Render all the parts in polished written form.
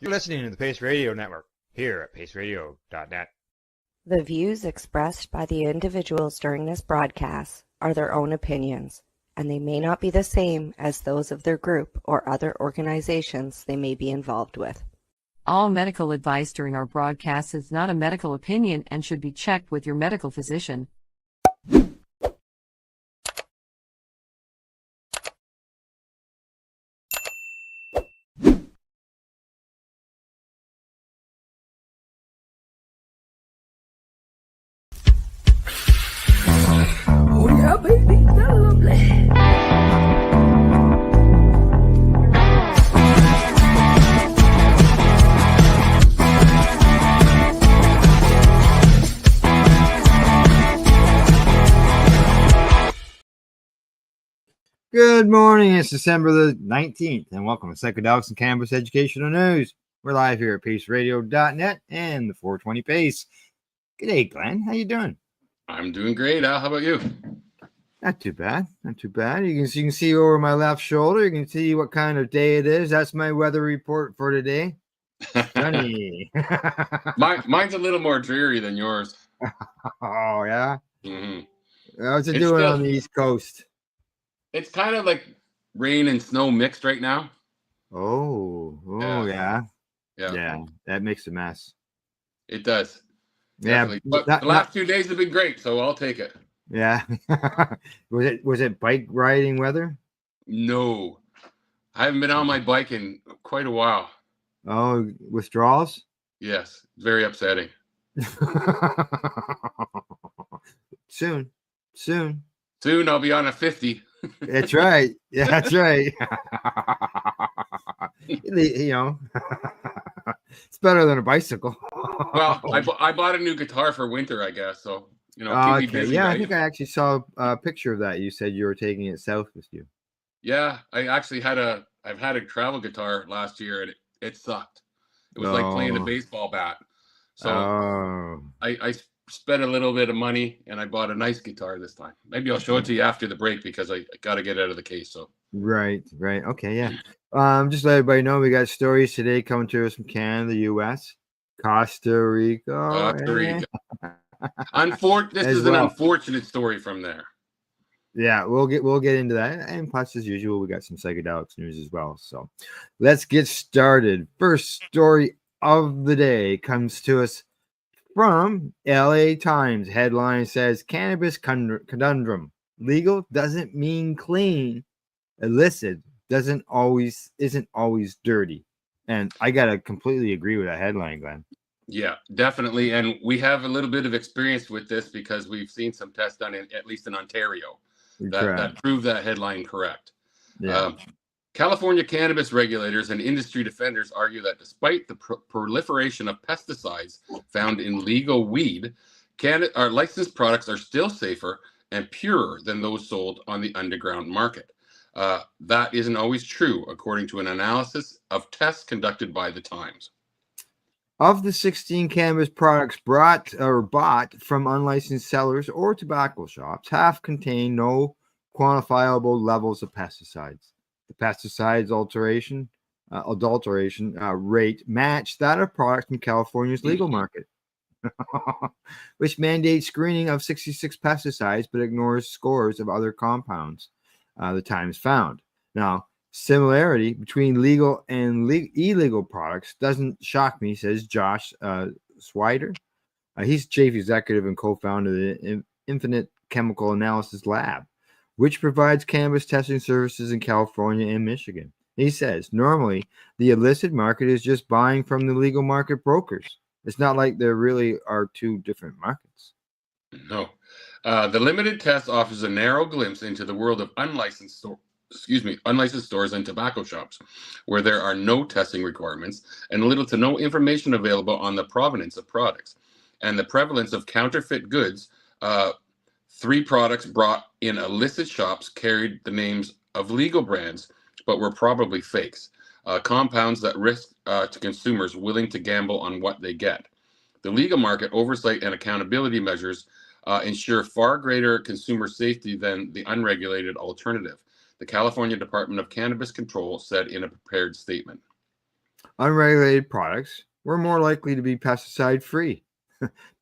You're listening to the P.A.C.E Radio Network here at paceradio.net. The views expressed by the individuals during this broadcast are their own opinions, and they may not be the same as those of their group or other organizations they may be involved with. All medical advice during our broadcast is not a medical opinion and should be checked with your medical physician. Oh yeah, baby, that's lovely. Good morning, it's December the 19th, and welcome to Psychedelics and Cannabis Educational News. We're live here at paceradio.net and the 420 Pace. G'day, Glenn. How you doing? I'm doing great, Al. How about you? Not too bad. Not too bad. You can see over my left shoulder. You can see what kind of day it is. That's my weather report for today. Sunny. Mine's a little more dreary than yours. Oh, yeah? Mm-hmm. How's it doing on the East Coast? It's kind of like rain and snow mixed right now. Yeah. That makes a mess. It does. Yeah, definitely. But the last 2 days have been great, so I'll take it. Yeah. was it bike riding weather? No, I haven't been on my bike in quite a while. Oh, withdrawals? Yes, very upsetting. Soon I'll be on a 50. That's right. Yeah, that's right. You know, it's better than a bicycle. Well, I bought a new guitar for winter, I guess. So keep me busy. Yeah, right? I think I actually saw a picture of that. You said you were taking it south with you. Yeah, I actually I've had a travel guitar last year, and it sucked. It was like playing a baseball bat. So I spent a little bit of money, and I bought a nice guitar this time. Maybe I'll show it to you after the break because I got to get out of the case. So right. Okay, yeah. Just let everybody know we got stories today coming to us from Canada, the U.S., Costa Rica. This is an unfortunate story from there. Yeah, we'll get into that, and plus, as usual, we got some psychedelics news as well. So, let's get started. First story of the day comes to us from LA Times. Headline says cannabis conundrum: legal doesn't mean clean. Illicit isn't always dirty. And I gotta completely agree with that headline, Glenn. Yeah, definitely. And we have a little bit of experience with this because we've seen some tests done at least in Ontario that prove that headline correct. Yeah. California cannabis regulators and industry defenders argue that despite the proliferation of pesticides found in legal weed, our licensed products are still safer and purer than those sold on the underground market. That isn't always true, according to an analysis of tests conducted by the Times. Of the 16 cannabis products bought from unlicensed sellers or tobacco shops, half contain no quantifiable levels of pesticides. The pesticides adulteration rate matched that of products in California's legal market, which mandates screening of 66 pesticides but ignores scores of other compounds. The Times found. Now, similarity between legal and illegal products doesn't shock me, says Josh Swider. He's chief executive and co-founder of the Infinite Chemical Analysis Lab, which provides cannabis testing services in California and Michigan. He says, normally, the illicit market is just buying from the legal market brokers. It's not like there really are two different markets. No. The limited test offers a narrow glimpse into the world of unlicensed stores and tobacco shops, where there are no testing requirements and little to no information available on the provenance of products and the prevalence of counterfeit goods. 3 products brought in illicit shops carried the names of legal brands, but were probably fakes, compounds that risk to consumers willing to gamble on what they get. The legal market oversight and accountability measures ensure far greater consumer safety than the unregulated alternative, the California Department of Cannabis Control said in a prepared statement. Unregulated products were more likely to be pesticide-free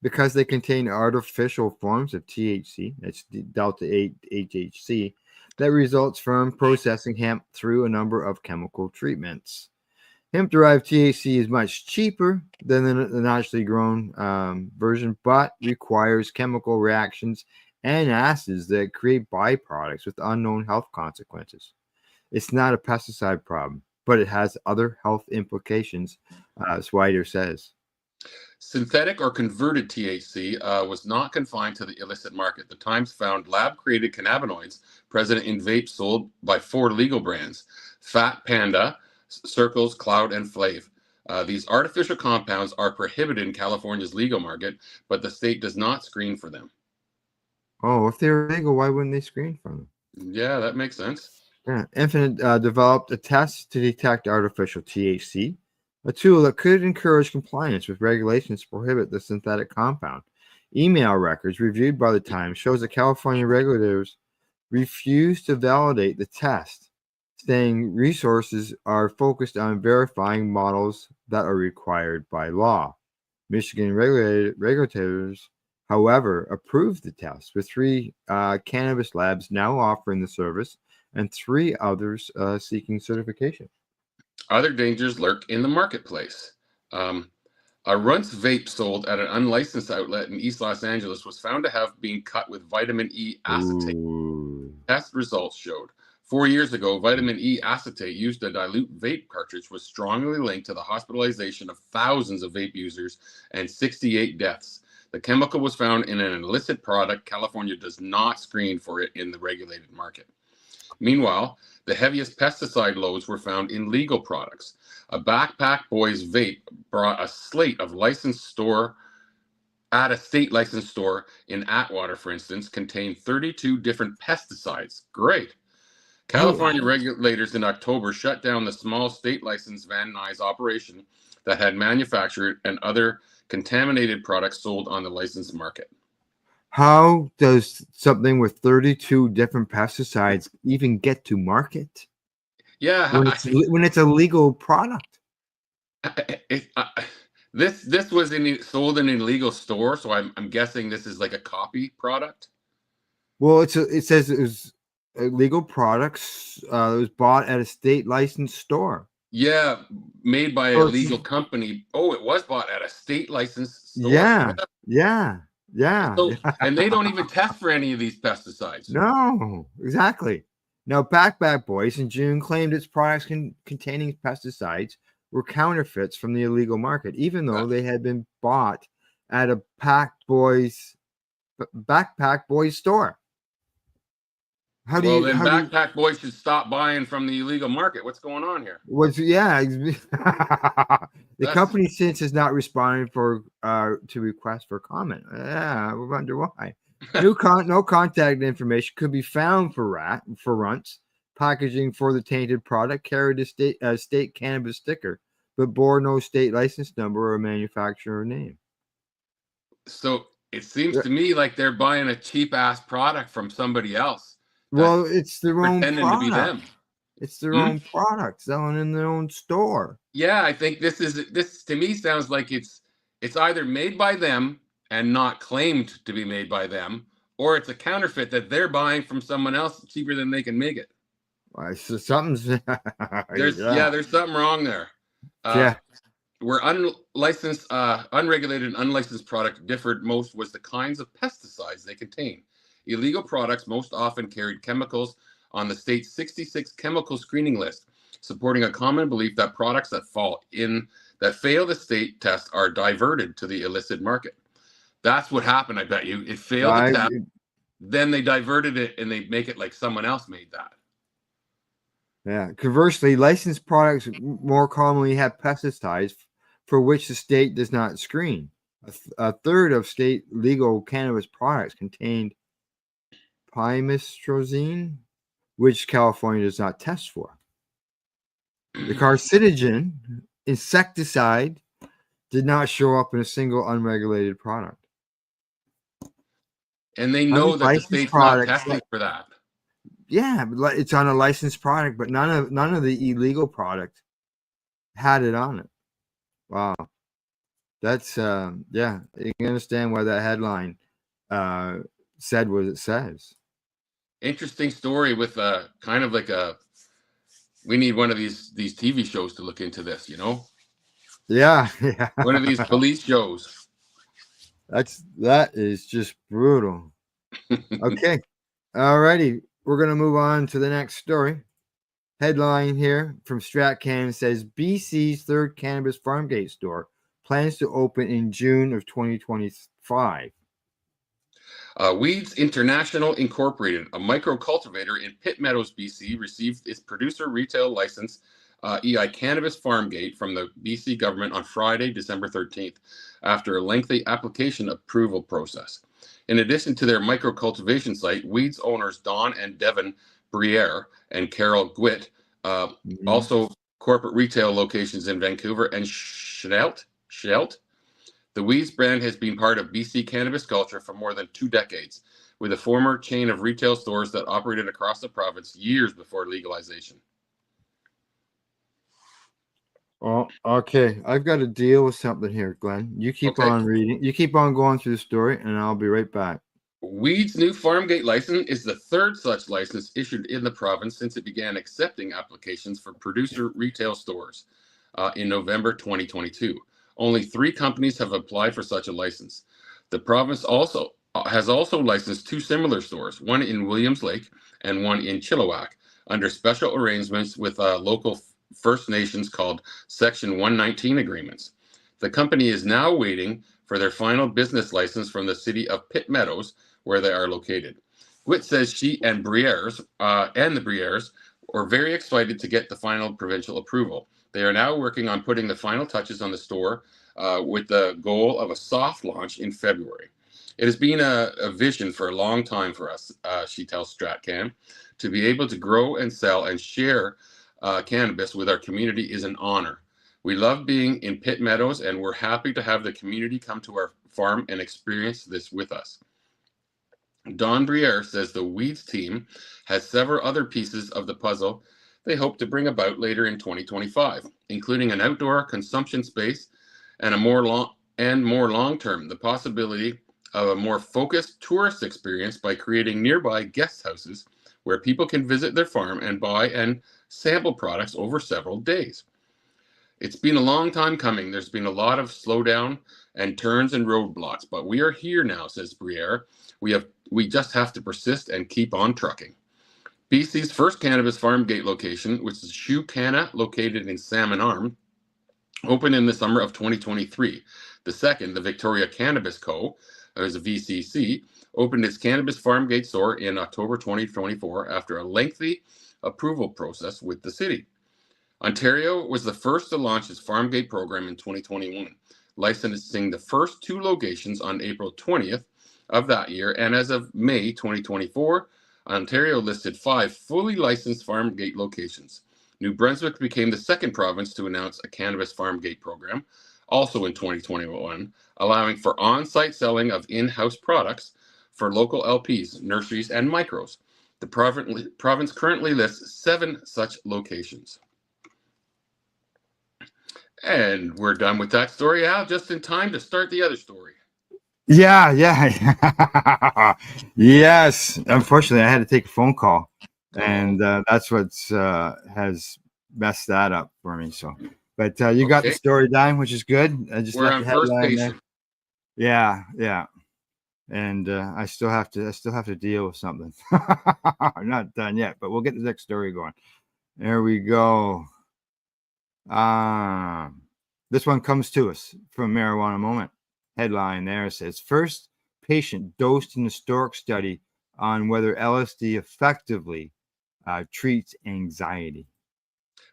because they contain artificial forms of THC, that's delta 8 HHC, that results from processing hemp through a number of chemical treatments. Hemp-derived THC is much cheaper than the naturally grown version, but requires chemical reactions and acids that create byproducts with unknown health consequences. It's not a pesticide problem, but it has other health implications, Swider says. Synthetic or converted THC was not confined to the illicit market. The Times found lab-created cannabinoids present in vapes sold by 4 legal brands: Fat Panda, Circles, Cloud, and Flav. These artificial compounds are prohibited in California's legal market, but the state does not screen for them. Oh, if they're legal, why wouldn't they screen for them? Yeah, that makes sense. Yeah. Infinite developed a test to detect artificial THC, a tool that could encourage compliance with regulations to prohibit the synthetic compound. Email records reviewed by the Times shows that California regulators refuse to validate the test, saying resources are focused on verifying models that are required by law. Michigan regulators, however, approved the test, with 3 cannabis labs now offering the service and 3 others seeking certification. Other dangers lurk in the marketplace. A Runts vape sold at an unlicensed outlet in East Los Angeles was found to have been cut with vitamin E acetate. Ooh. Test results showed 4 years ago, vitamin E acetate used to dilute vape cartridge was strongly linked to the hospitalization of thousands of vape users and 68 deaths. The chemical was found in an illicit product. California does not screen for it in the regulated market. Meanwhile, the heaviest pesticide loads were found in legal products. A Backpack Boys vape brought a slate of licensed store at a state licensed store in Atwater, for instance, contained 32 different pesticides. Great. California regulators in October shut down the small state licensed Van Nuys operation that had manufactured and other contaminated products sold on the licensed market. How does something with 32 different pesticides even get to market? Yeah, when it's a legal product. This was sold in an illegal store, so I'm guessing this is like a copy product. Well, it says it was illegal products. It was bought at a state licensed store. Yeah, made by a legal company. Oh, it was bought at a state licensed store. Yeah. So, and they don't even test for any of these pesticides. No, exactly. Now, Backpack Boys in June claimed its products containing pesticides were counterfeits from the illegal market, even though they had been bought at a Backpack Boys store. Backpack Boys should stop buying from the illegal market. What's going on here? The company since has not responded to requests for comment. Yeah, we wonder why. No contact information could be found for Runts. Packaging for the tainted product carried a state cannabis sticker, but bore no state license number or manufacturer name. So it seems to me like they're buying a cheap ass product from somebody else. Well, it's their own product. To be them. It's their own product selling in their own store. Yeah, I think this to me sounds like it's either made by them and not claimed to be made by them, or it's a counterfeit that they're buying from someone else cheaper than they can make it. So something's there's something wrong there. Where unregulated and unlicensed product differed most was the kinds of pesticides they contain. Illegal products most often carried chemicals on the state's 66 chemical screening list, supporting a common belief that products that fail the state test are diverted to the illicit market. That's what happened, I bet you. It failed the test, then they diverted it and they make it like someone else made that. Yeah. Conversely, licensed products more commonly have pesticides for which the state does not screen. A third of state legal cannabis products contained P.A.C.E, which California does not test for. The carcinogen insecticide did not show up in a single unregulated product. And they know that the state's not testing for that. Yeah, it's on a licensed product, but none of the illegal product had it on it. Wow. That's yeah, you can understand why that headline said what it says. Interesting story with kind of like we need one of these TV shows to look into this, Yeah, yeah. One of these police shows. That is just brutal. Okay. Alrighty. We're gonna move on to the next story. Headline here from StratCan says BC's third cannabis farm gate store plans to open in June of 2025. Weeds International Incorporated, a micro cultivator in Pitt Meadows, BC, received its producer retail license, EI Cannabis Farm Gate, from the BC government on Friday, December 13th, after a lengthy application approval process. In addition to their micro cultivation site, Weeds owners Don and Devin Briere and Carol Gwitt, also corporate retail locations in Vancouver and Schelt. The Weeds brand has been part of BC cannabis culture for more than 2 decades, with a former chain of retail stores that operated across the province years before legalization. Oh, okay. I've got to deal with something here, Glenn. You keep on reading. You keep on going through the story, and I'll be right back. Weeds' new farm gate license is the third such license issued in the province since it began accepting applications for producer retail stores in November 2022. Only 3 companies have applied for such a license. The province has also licensed 2 similar stores, one in Williams Lake and one in Chilliwack, under special arrangements with local First Nations called Section 119 agreements. The company is now waiting for their final business license from the city of Pitt Meadows, where they are located. Gwitt says she and the Brieres are very excited to get the final provincial approval. They are now working on putting the final touches on the store with the goal of a soft launch in February. It has been a vision for a long time for us, she tells StratCan. To be able to grow and sell and share cannabis with our community is an honor. We love being in Pitt Meadows, and we're happy to have the community come to our farm and experience this with us. Don Briere says the Weeds team has several other pieces of the puzzle they hope to bring about later in 2025, including an outdoor consumption space and more long-term, the possibility of a more focused tourist experience by creating nearby guest houses where people can visit their farm and buy and sample products over several days. It's been a long time coming. There's been a lot of slowdown and turns and roadblocks, but we are here now, says Briere. We just have to persist and keep on trucking. BC's first cannabis farm gate location, which is Shoe Canna, located in Salmon Arm, opened in the summer of 2023. The second, the Victoria Cannabis Co., as a VCC, opened its cannabis farm gate store in October 2024 after a lengthy approval process with the city. Ontario was the first to launch its farm gate program in 2021, licensing the first 2 locations on April 20th of that year, and as of May 2024, Ontario listed 5 fully licensed farm gate locations. New Brunswick became the second province to announce a cannabis farm gate program, also in 2021, allowing for on-site selling of in-house products for local LPs, nurseries, and micros. The province currently lists 7 such locations. And we're done with that story, Al, just in time to start the other story. Yeah. Yes. Unfortunately, I had to take a phone call, and that's what's has messed that up for me. So, but you got the story done, which is good. I just we're on first patient. Yeah. And I still have to deal with something. I'm not done yet, but we'll get the next story going. There we go. This one comes to us from Marijuana Moment. Headline there says, first patient dosed in historic study on whether LSD effectively treats anxiety.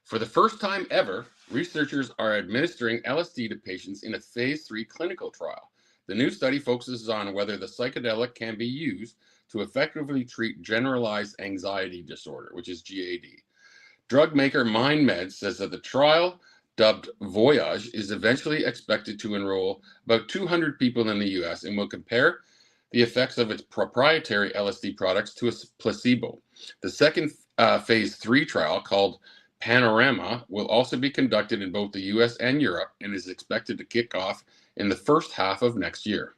For the first time ever, researchers are administering LSD to patients in a phase 3 clinical trial. The new study focuses on whether the psychedelic can be used to effectively treat generalized anxiety disorder, which is GAD. Drug maker MindMed says that the trial, dubbed Voyage, is eventually expected to enroll about 200 people in the U.S. and will compare the effects of its proprietary LSD products to a placebo. The second phase 3 trial, called Panorama will also be conducted in both the US and Europe and is expected to kick off in the first half of next year.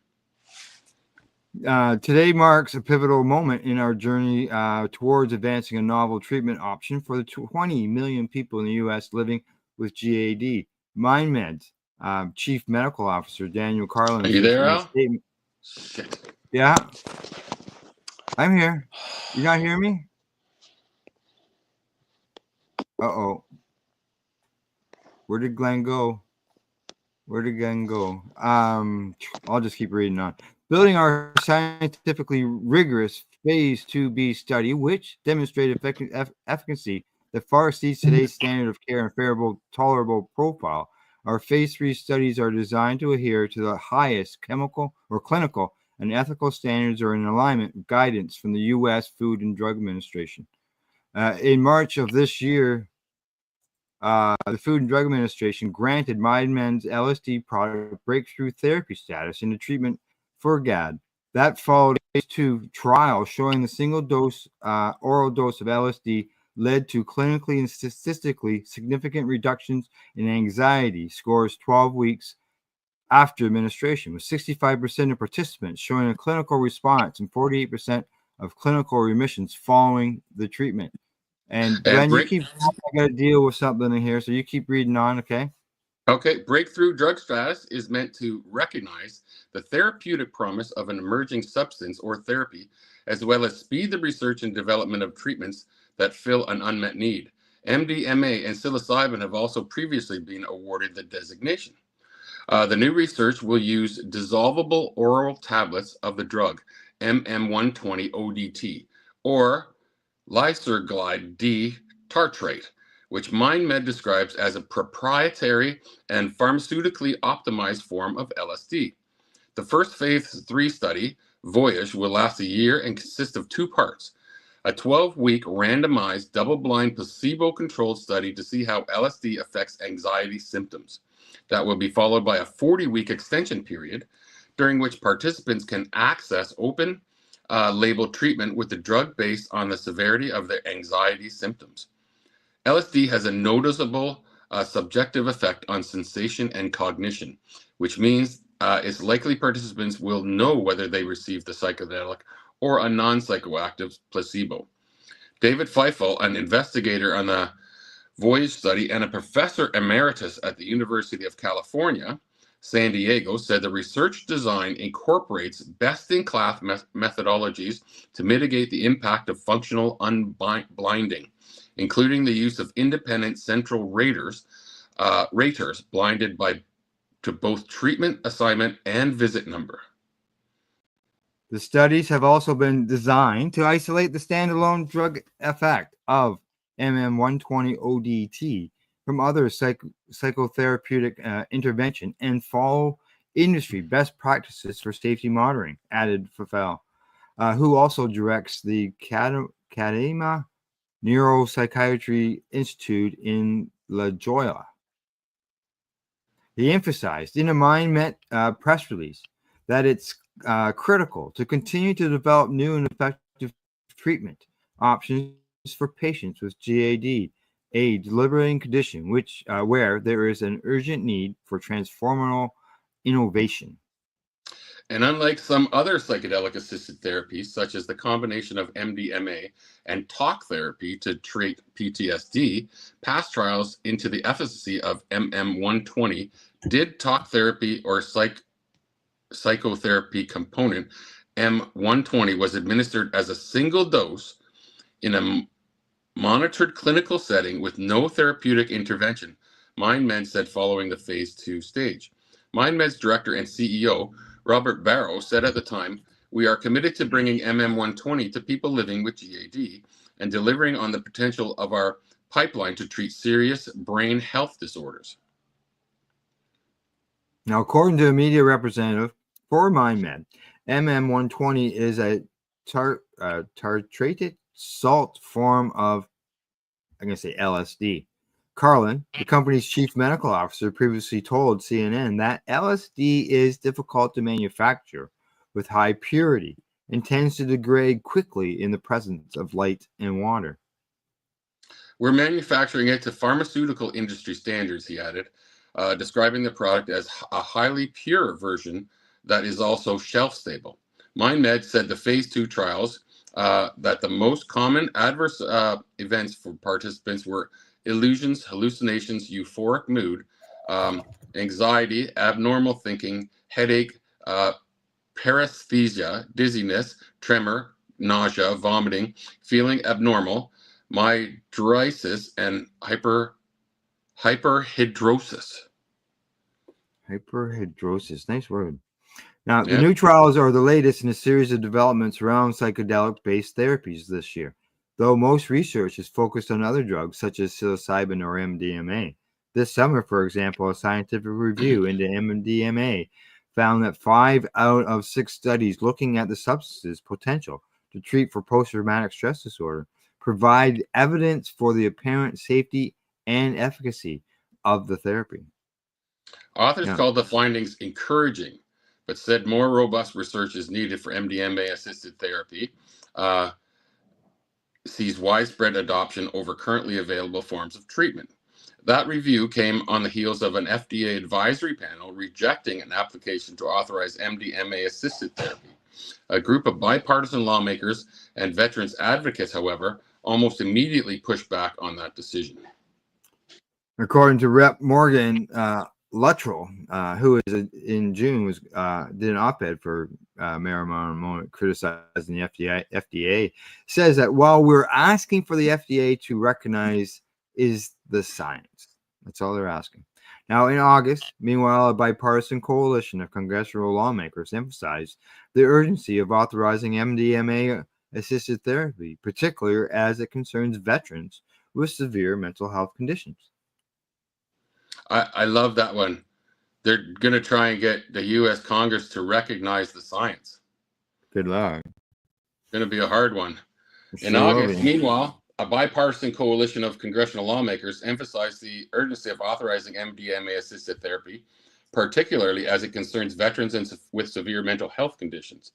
Today marks a pivotal moment in our journey towards advancing a novel treatment option for the 20 million people in the U.S. living with GAD. MindMed's Chief Medical Officer Daniel Carlin. Are you there, Al? Statement. Shit. Yeah, I'm here. You not hear me? Uh-oh. Where did Glenn go? I'll just keep reading on. Building our scientifically rigorous Phase 2b study, which demonstrated efficacy that far exceeds today's standard of care and favorable, tolerable profile. Our Phase 3 studies are designed to adhere to the highest chemical or clinical and ethical standards or in alignment with guidance from the U.S. Food and Drug Administration. In March of this year, the Food and Drug Administration granted MindMed's LSD product breakthrough therapy status in the treatment for GAD. That followed a Phase 2 trial showing the single dose, oral dose of LSD led to clinically and statistically significant reductions in anxiety scores 12 weeks after administration, with 65% of participants showing a clinical response and 48% of clinical remissions following the treatment. And Glenn, I got to deal with something in here, so you keep reading on, okay? Okay, breakthrough drug status is meant to recognize the therapeutic promise of an emerging substance or therapy, as well as speed the research and development of treatments that fill an unmet need. MDMA and psilocybin have also previously been awarded the designation. The new research will use dissolvable oral tablets of the drug MM120 ODT, or Lyserglide D tartrate, which MindMed describes as a proprietary and pharmaceutically optimized form of LSD. The first Phase 3 study, Voyage, will last a year and consist of 2 parts. A 12-week randomized double-blind placebo-controlled study to see how LSD affects anxiety symptoms. That will be followed by a 40-week extension period during which participants can access open label treatment with the drug based on the severity of their anxiety symptoms. LSD has a noticeable subjective effect on sensation and cognition, which means it's likely participants will know whether they received the psychedelic or a non-psychoactive placebo. David Feifel, an investigator on the Voyage study and a professor emeritus at the University of California, San Diego, said the research design incorporates best-in-class methodologies to mitigate the impact of functional unblinding, including the use of independent central raters blinded to both treatment assignment and visit number. The studies have also been designed to isolate the standalone drug effect of MM120 ODT from other psychotherapeutic intervention and follow industry best practices for safety monitoring, added Feifel, who also directs the Kadima Neuropsychiatry Institute in La Jolla. He emphasized in a MindMed press release that it's critical to continue to develop new and effective treatment options for patients with GAD, a debilitating condition where there is an urgent need for transformational innovation. And unlike some other psychedelic-assisted therapies, such as the combination of MDMA and talk therapy to treat PTSD, past trials into the efficacy of MM120 did talk therapy or psychotherapy component. M120 was administered as a single dose in a monitored clinical setting with no therapeutic intervention, MindMed said following the Phase 2 stage. MindMed's director and CEO, Robert Barrow, said at the time, "We are committed to bringing MM120 to people living with GAD and delivering on the potential of our pipeline to treat serious brain health disorders." Now, according to a media representative for MindMed, MM120 is a tartrated salt form of, I'm going to say, LSD. Carlin, the company's chief medical officer, previously told CNN that LSD is difficult to manufacture with high purity and tends to degrade quickly in the presence of light and water. We're manufacturing it to pharmaceutical industry standards, he added, describing the product as a highly pure version that is also shelf stable. MindMed said the phase 2 trials that the most common adverse events for participants were illusions, hallucinations, euphoric mood, anxiety, abnormal thinking, headache, paresthesia, dizziness, tremor, nausea, vomiting, feeling abnormal, mydriasis, and hyperhidrosis. Hyperhidrosis. Nice word. Now, the Yeah. new trials are the latest in a series of developments around psychedelic-based therapies this year, though most research is focused on other drugs such as psilocybin or MDMA. This summer, for example, a scientific review into MDMA found that 5 out of 6 studies looking at the substance's potential to treat for post-traumatic stress disorder provide evidence for the apparent safety and efficacy of the therapy. Authors called the findings encouraging, but said more robust research is needed for MDMA-assisted therapy. Sees widespread adoption over currently available forms of treatment. That review came on the heels of an FDA advisory panel rejecting an application to authorize MDMA-assisted therapy. A group of bipartisan lawmakers and veterans advocates, however, almost immediately pushed back on that decision. According to Rep. Morgan Luttrell, who is in June did an op-ed for Marijuana Moment criticizing the FDA, says that while we're asking for the FDA to recognize is the science, that's all they're asking. Now, in August, meanwhile, a bipartisan coalition of congressional lawmakers emphasized the urgency of authorizing MDMA-assisted therapy, particularly as it concerns veterans with severe mental health conditions. I love that one. They're going to try and get the U.S. Congress to recognize the science. Good luck. It's going to be a hard one. In Sure August, meanwhile, a bipartisan coalition of congressional lawmakers emphasized the urgency of authorizing MDMA-assisted therapy, particularly as it concerns veterans with severe mental health conditions.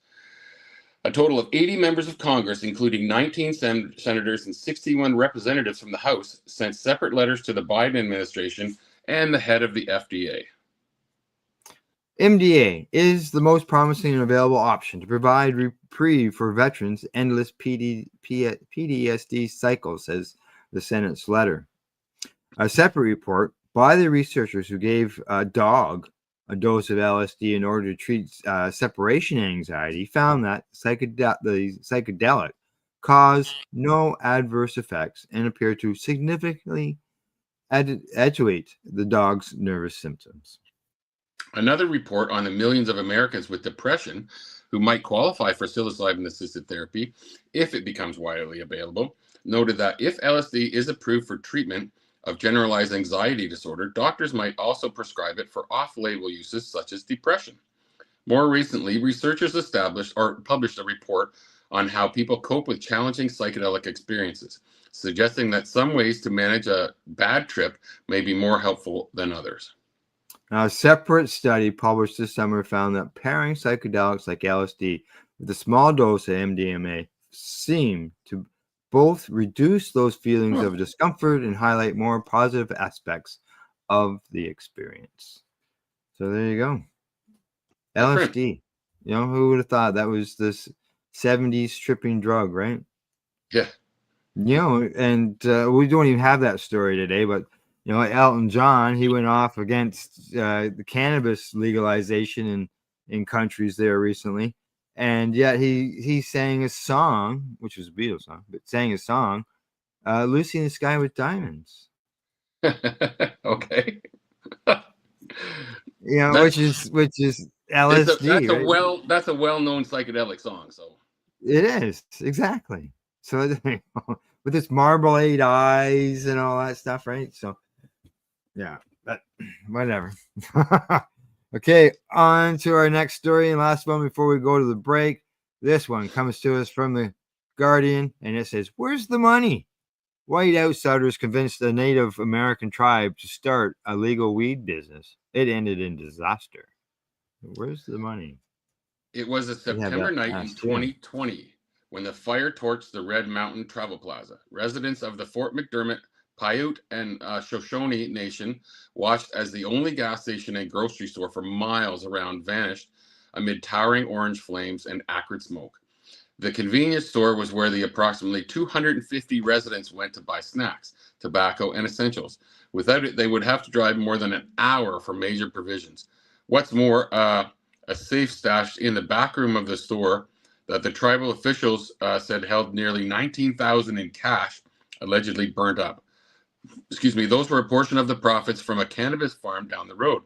A total of 80 members of Congress, including 19 senators and 61 representatives from the House, sent separate letters to the Biden administration and the head of the FDA. MDA is the most promising and available option to provide reprieve for veterans' endless PTSD cycle, says the Senate's letter. A separate report by the researchers who gave a dog a dose of LSD in order to treat separation anxiety found that the psychedelic caused no adverse effects and appeared to significantly attenuate the dog's nervous symptoms. Another report on the millions of Americans with depression who might qualify for psilocybin-assisted therapy if it becomes widely available noted that if LSD is approved for treatment of generalized anxiety disorder, doctors might also prescribe it for off-label uses such as depression. More recently, researchers published a report on how people cope with challenging psychedelic experiences, suggesting that some ways to manage a bad trip may be more helpful than others. Now, a separate study published this summer found that pairing psychedelics like LSD with a small dose of MDMA seemed to both reduce those feelings of discomfort and highlight more positive aspects of the experience. So there you go. LSD. You know, who would have thought that was this 70s stripping drug, right? Yeah. You know, and we don't even have that story today, but you know, Elton John, he went off against the cannabis legalization in countries there recently, and yet he sang a song, which was a Beatles song, but sang a song, "Lucy in the Sky with Diamonds." Okay. You know, which is LSD. That's a well-known psychedelic song. So it is exactly. So with its marmalade eyes and all that stuff, right? So. Yeah, but whatever. Okay, on to our next story and last one before we go to the break. This one comes to us from the Guardian, and it says, "Where's the money? White outsiders convinced a Native American tribe to start a legal weed business. It ended in disaster." Where's the money? It was a September night in 2020 when the fire torched the Red Mountain Travel Plaza. Residents of the Fort McDermott Paiute and Shoshone Nation watched as the only gas station and grocery store for miles around vanished amid towering orange flames and acrid smoke. The convenience store was where the approximately 250 residents went to buy snacks, tobacco, and essentials. Without it, they would have to drive more than an hour for major provisions. What's more, a safe stashed in the back room of the store that the tribal officials said held nearly 19,000 in cash, allegedly burnt up. Those were a portion of the profits from a cannabis farm down the road.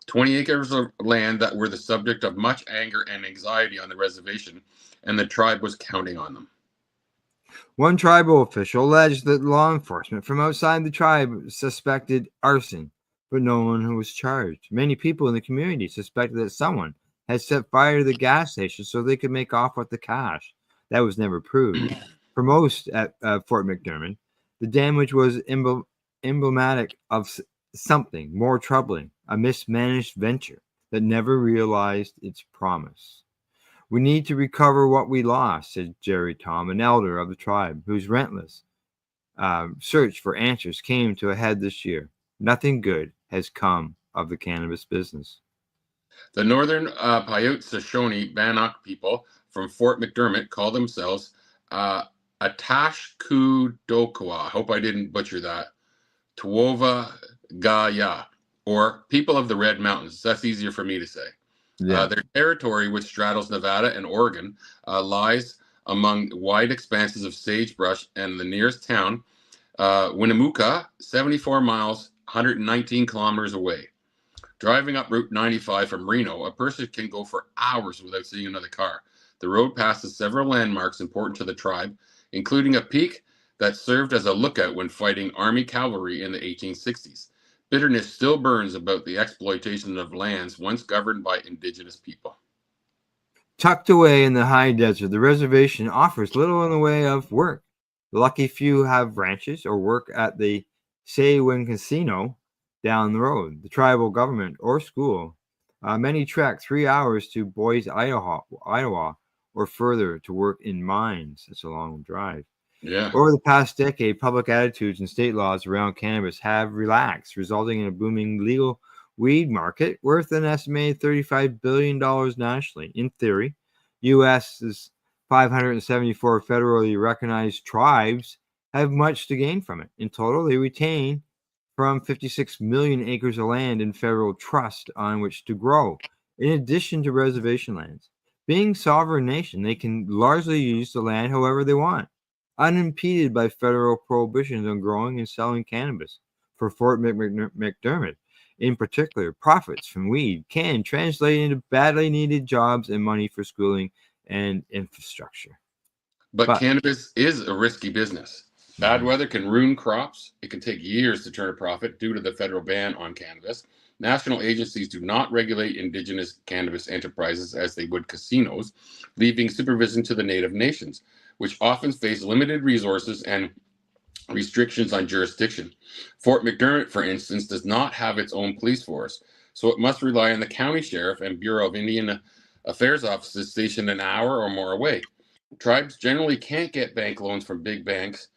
20 acres of land that were the subject of much anger and anxiety on the reservation, and the tribe was counting on them. One tribal official alleged that law enforcement from outside the tribe suspected arson, but no one was charged. Many people in the community suspected that someone had set fire to the gas station so they could make off with the cash. That was never proved. For most at Fort McDermott, the damage was emblematic of something more troubling, a mismanaged venture that never realized its promise. We need to recover what we lost, said Jerry Tom, an elder of the tribe, whose relentless search for answers came to a head this year. Nothing good has come of the cannabis business. The Northern Paiute Shoshone Bannock people from Fort McDermott call themselves Atashkudokoa. I hope I didn't butcher that. Tuova Gaya, or People of the Red Mountains. That's easier for me to say. Yeah. Their territory, which straddles Nevada and Oregon, lies among wide expanses of sagebrush, and the nearest town, Winnemucca, 74 miles, 119 kilometers away. Driving up Route 95 from Reno, a person can go for hours without seeing another car. The road passes several landmarks important to the tribe, including a peak that served as a lookout when fighting Army cavalry in the 1860s. Bitterness still burns about the exploitation of lands once governed by Indigenous people. Tucked away in the high desert, the reservation offers little in the way of work. The lucky few have ranches or work at the Saywin Casino down the road, the tribal government or school. Many trek 3 hours to Boise, Iowa, or further to work in mines. It's a long drive. Yeah. Over the past decade, public attitudes and state laws around cannabis have relaxed, resulting in a booming legal weed market worth an estimated $35 billion nationally. In theory, U.S.'s 574 federally recognized tribes have much to gain from it. In total, they retain from 56 million acres of land in federal trust on which to grow, in addition to reservation lands. Being sovereign nation, they can largely use the land however they want, unimpeded by federal prohibitions on growing and selling cannabis. For Fort McDermott, in particular, profits from weed can translate into badly needed jobs and money for schooling and infrastructure. But cannabis is a risky business. Bad weather can ruin crops. It can take years to turn a profit due to the federal ban on cannabis. National agencies do not regulate indigenous cannabis enterprises as they would casinos, leaving supervision to the native nations, which often face limited resources and restrictions on jurisdiction. Fort McDermott, for instance, does not have its own police force, so it must rely on the county sheriff and Bureau of Indian Affairs offices stationed an hour or more away. Tribes generally can't get bank loans from big banks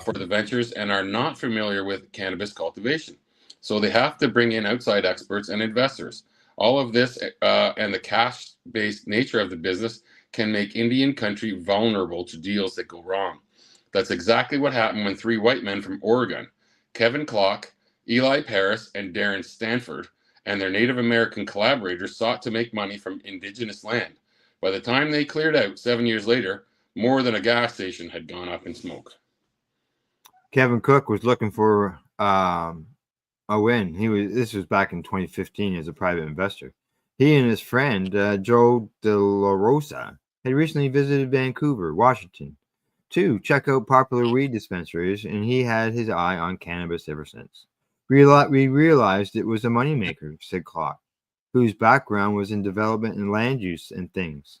for the ventures and are not familiar with cannabis cultivation, so they have to bring in outside experts and investors. All of this and the cash-based nature of the business can make Indian country vulnerable to deals that go wrong. That's exactly what happened when 3 white men from Oregon, Kevin Clock, Eli Paris, and Darren Stanford, and their Native American collaborators sought to make money from indigenous land. By the time they cleared out 7 years later, more than a gas station had gone up in smoke. Kevin Cook was looking for a win. This was back in 2015 as a private investor. He and his friend, Joe De La Rosa, had recently visited Vancouver, Washington, to check out popular weed dispensaries, and he had his eye on cannabis ever since. We realized it was a moneymaker, said Clark, whose background was in development and land use and things.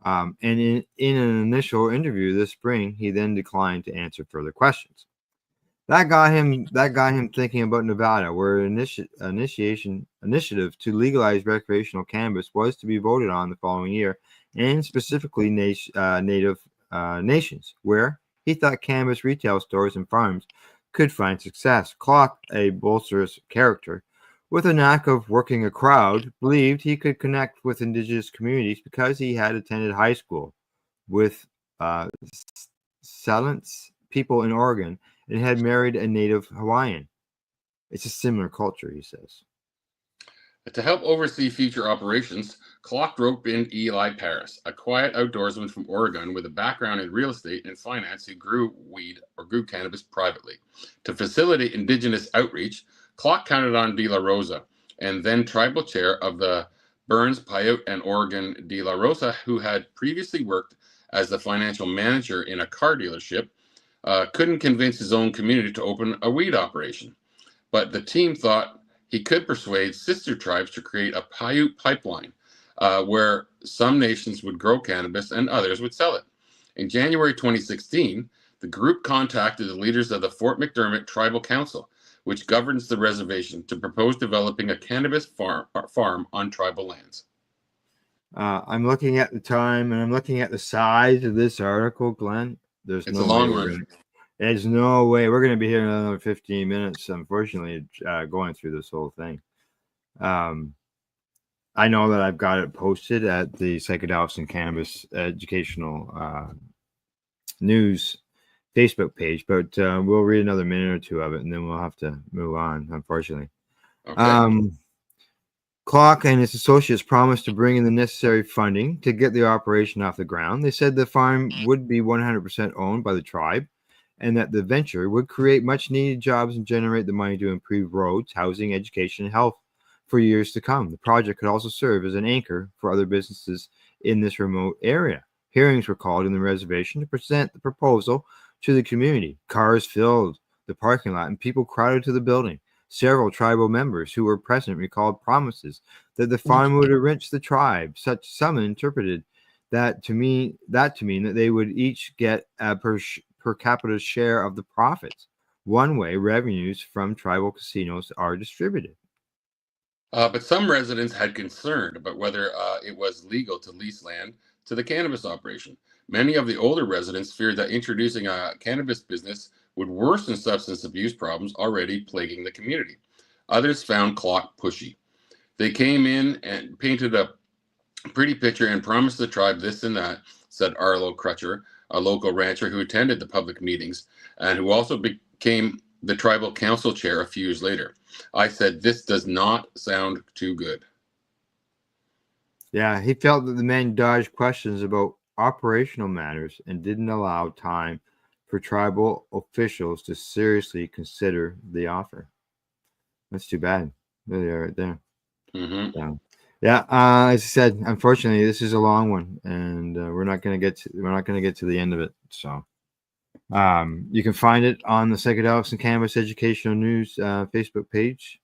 And in an initial interview this spring, he then declined to answer further questions. That got him thinking about Nevada, where an initiative to legalize recreational cannabis was to be voted on the following year, and specifically native nations, where he thought cannabis retail stores and farms could find success. Clock, a boisterous character with a knack of working a crowd, believed he could connect with Indigenous communities because he had attended high school with Silence people in Oregon and had married a native Hawaiian. It's a similar culture, he says. To help oversee future operations, Clock roped in Eli Paris, a quiet outdoorsman from Oregon with a background in real estate and finance who grew cannabis privately. To facilitate Indigenous outreach, Clock counted on De La Rosa, and then tribal chair of the Burns, Paiute, and Oregon De La Rosa, who had previously worked as the financial manager in a car dealership, couldn't convince his own community to open a weed operation. But the team thought he could persuade sister tribes to create a Paiute pipeline where some nations would grow cannabis and others would sell it. In January 2016, the group contacted the leaders of the Fort McDermott Tribal Council, which governs the reservation, to propose developing a cannabis farm on tribal lands. I'm looking at the time and I'm looking at the size of this article, Glenn. It's a long one. There's no way we're going to be here in another 15 minutes, unfortunately, going through this whole thing. I know that I've got it posted at the Psychedelics and Cannabis Educational News Facebook page, but we'll read another minute or two of it and then we'll have to move on, unfortunately. Okay. Clock and his associates promised to bring in the necessary funding to get the operation off the ground. They said the farm would be 100% owned by the tribe and that the venture would create much needed jobs and generate the money to improve roads, housing, education, and health for years to come. The project could also serve as an anchor for other businesses in this remote area. Hearings were called in the reservation to present the proposal to the community. Cars filled the parking lot and people crowded to the building. Several tribal members who were present recalled promises that the farm would enrich the tribe. Some interpreted that to mean that they would each get a per capita share of the profits. One way revenues from tribal casinos are distributed. But some residents had concern about whether it was legal to lease land to the cannabis operation. Many of the older residents feared that introducing a cannabis business would worsen substance abuse problems already plaguing the community. Others found Clock pushy. They came in and painted a pretty picture and promised the tribe this and that, said Arlo Crutcher, a local rancher who attended the public meetings and who also became the tribal council chair a few years later. I said, this does not sound too good. Yeah, he felt that the men dodged questions about operational matters and didn't allow time for tribal officials to seriously consider the offer. That's too bad. There they are right there. Mm-hmm. Yeah, as I said, unfortunately, this is a long one, and we're not going to get to the end of it. So, you can find it on the Psychedelics and Cannabis Educational News Facebook page,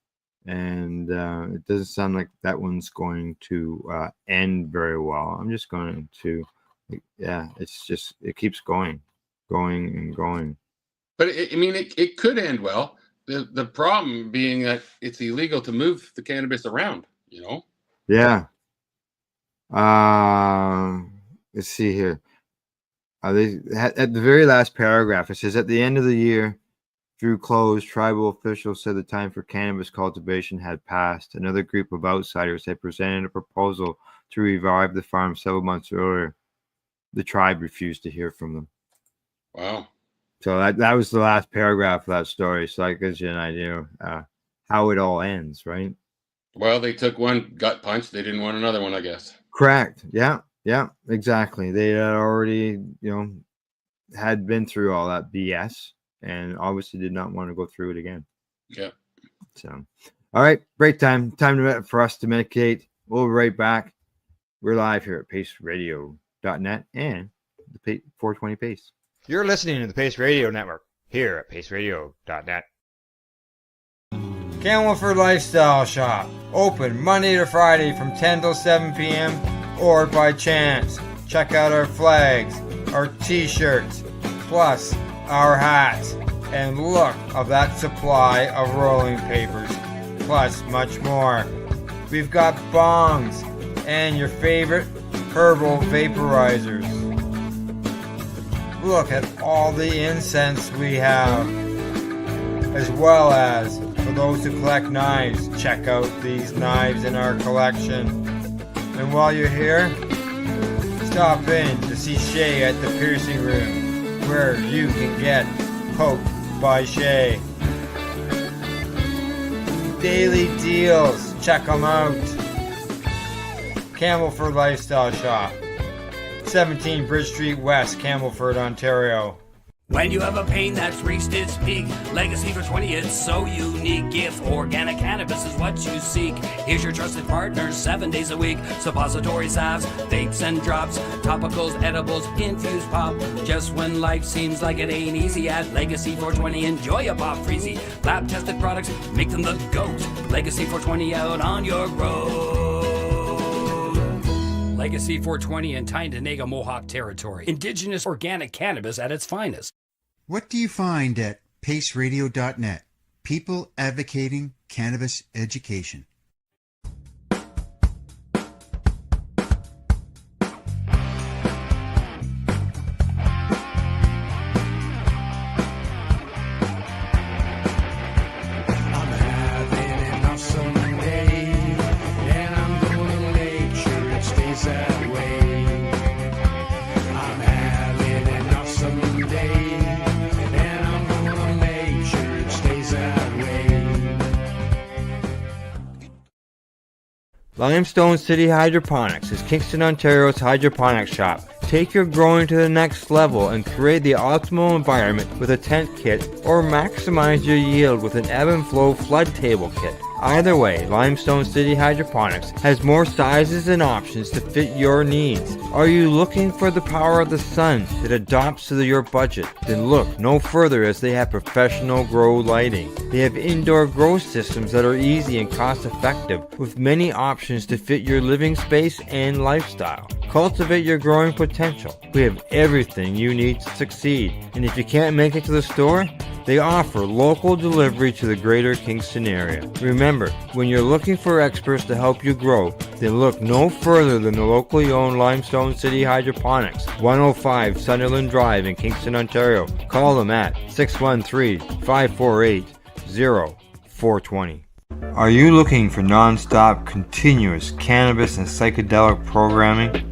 and it doesn't sound like that one's going to end very well. I'm just going to, it keeps going and going. But it could end well. The problem being that it's illegal to move the cannabis around, you know? Yeah. Let's see here. At the very last paragraph, it says, at the end of the year, through closed, tribal officials said the time for cannabis cultivation had passed. Another group of outsiders had presented a proposal to revive the farm several months earlier. The tribe refused to hear from them. Wow. So that was the last paragraph of that story. So that gives you an idea how it all ends, right? Well, they took one gut punch. They didn't want another one, I guess. Correct. Yeah, exactly. They had already, had been through all that BS and obviously did not want to go through it again. Yeah. So, all right, break time. Time for us to medicate. We'll be right back. We're live here at PACEradio.net and the 420 Pace. You're listening to the Pace Radio Network here at PACEradio.net. Campbellford Lifestyle Shop. Open Monday to Friday from 10 till 7 p.m. or by chance. Check out our flags, our t-shirts, plus our hats, and look of that supply of rolling papers, plus much more. We've got bongs and your favorite herbal vaporizers. Look at all the incense we have. as well as for those who collect knives, check out these knives in our collection. And while you're here, stop in to see Shay at the piercing room, where you can get poked by Shay. Daily deals, check them out. Campbellford Lifestyle Shop, 17 Bridge Street West, Campbellford, Ontario. When you have a pain that's reached its peak, Legacy for 20, it's so unique. If organic cannabis is what you seek, here's your trusted partners 7 days a week. Suppository salves, vapes and drops, topicals, edibles, infused pop. Just when life seems like it ain't easy, at Legacy 420, enjoy a pop freezy. Lab tested products, make them the GOAT. Legacy 420 out on your road. Legacy 420 in Tyndonega Mohawk territory. Indigenous organic cannabis at its finest. What do you find at paceradio.net? People advocating cannabis education. Limestone City Hydroponics is Kingston, Ontario's hydroponics shop. Take your growing to the next level and create the optimal environment with a tent kit, or maximize your yield with an ebb and flow flood table kit. Either way, Limestone City Hydroponics has more sizes and options to fit your needs. Are you looking for the power of the sun that adapts to your budget? Then look no further, as they have professional grow lighting. They have indoor grow systems that are easy and cost effective, with many options to fit your living space and lifestyle. Cultivate your growing potential. We have everything you need to succeed. And if you can't make it to the store, they offer local delivery to the greater Kingston area. Remember, when you're looking for experts to help you grow, then look no further than the locally owned Limestone City Hydroponics, 105 Sunderland Drive in Kingston, Ontario. Call them at 613-548-0420. Are you looking for non-stop, continuous cannabis and psychedelic programming?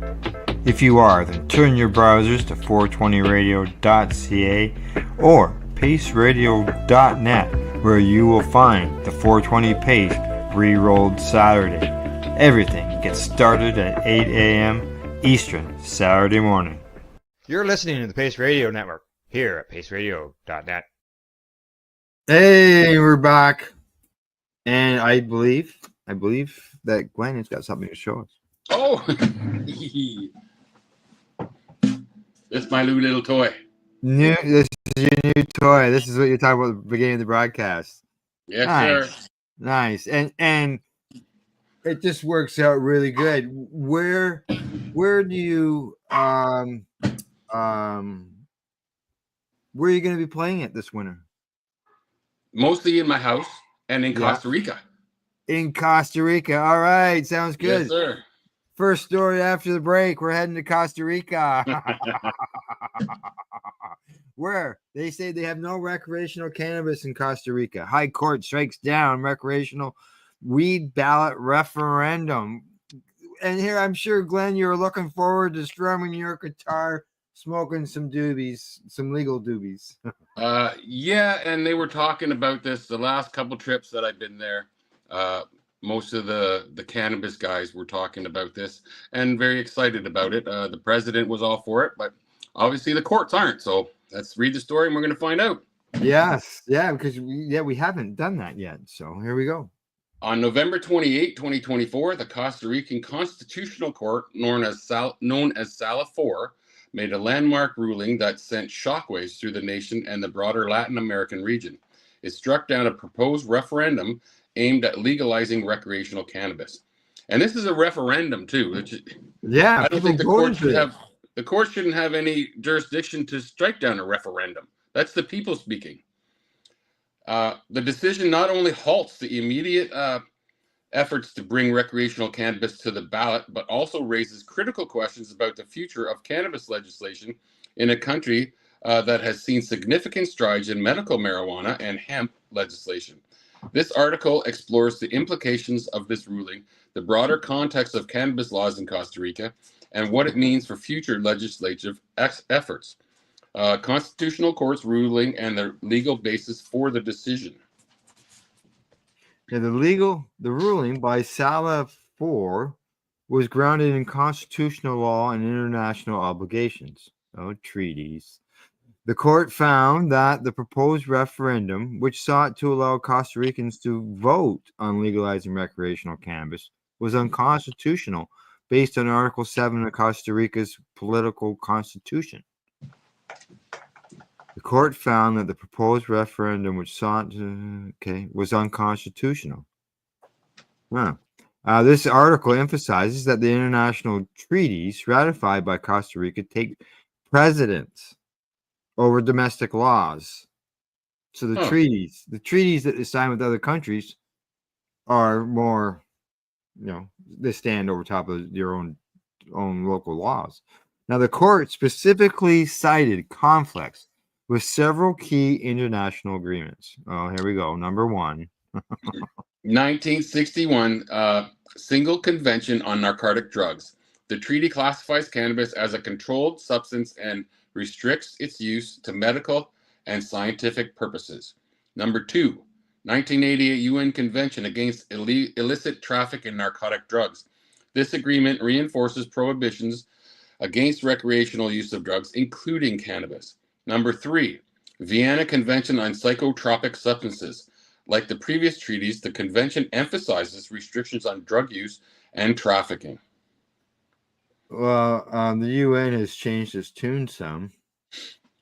If you are, then turn your browsers to 420radio.ca or paceradio.net, where you will find the 420 Pace re-rolled Saturday. Everything gets started at 8 a.m. Eastern Saturday morning. You're listening to the Pace Radio Network here at paceradio.net. Hey, we're back. And I believe that Glenn has got something to show us. Oh, it's my new little toy. This is your new toy. This is what you're talking about at the beginning of the broadcast. Yes, nice. sir. Nice. And it just works out really good. Where do you where are you going to be playing it this winter? Mostly in my house and in Costa Rica. In Costa Rica. All right. Sounds good. Yes, sir. First story after the break. We're heading to Costa Rica. Where they say they have no recreational cannabis in Costa Rica. High Court strikes down recreational weed ballot referendum. And here, I'm sure, Glenn, you're looking forward to strumming your guitar, smoking some doobies, some legal doobies. Yeah, and they were talking about this the last couple trips that I've been there. Most of the cannabis guys were talking about this and very excited about it. The president was all for it, but obviously the courts aren't. So let's read the story and we're going to find out. Yes. Yeah, because we haven't done that yet. So here we go. On November 28, 2024, the Costa Rican Constitutional Court, known as Sala 4, made a landmark ruling that sent shockwaves through the nation and the broader Latin American region. It struck down a proposed referendum aimed at legalizing recreational cannabis. And this is a referendum too. Yeah. I don't think the court shouldn't have any jurisdiction to strike down a referendum. That's the people speaking. The decision not only halts the immediate efforts to bring recreational cannabis to the ballot, but also raises critical questions about the future of cannabis legislation in a country that has seen significant strides in medical marijuana and hemp legislation. This article explores the implications of this ruling, the broader context of cannabis laws in Costa Rica, and what it means for future legislative efforts. Constitutional Court's ruling and the legal basis for the decision. Now, the ruling by Sala 4 was grounded in constitutional law and international obligations, treaties. The court found that the proposed referendum, which sought to allow Costa Ricans to vote on legalizing recreational cannabis, was unconstitutional based on Article 7 of Costa Rica's political constitution. The court found that the proposed referendum, which sought was unconstitutional. This article emphasizes that the international treaties ratified by Costa Rica take precedence over domestic laws. So the treaties that they sign with other countries are more, they stand over top of your own local laws. Now, the court specifically cited conflicts with several key international agreements. Oh, here we go. Number one. 1961 Single Convention on Narcotic Drugs. The treaty classifies cannabis as a controlled substance and restricts its use to medical and scientific purposes. Number two, 1988 UN Convention against illicit traffic in narcotic drugs. This agreement reinforces prohibitions against recreational use of drugs, including cannabis. Number three, Vienna Convention on Psychotropic Substances. Like the previous treaties, the convention emphasizes restrictions on drug use and trafficking. Well, the UN has changed its tune some.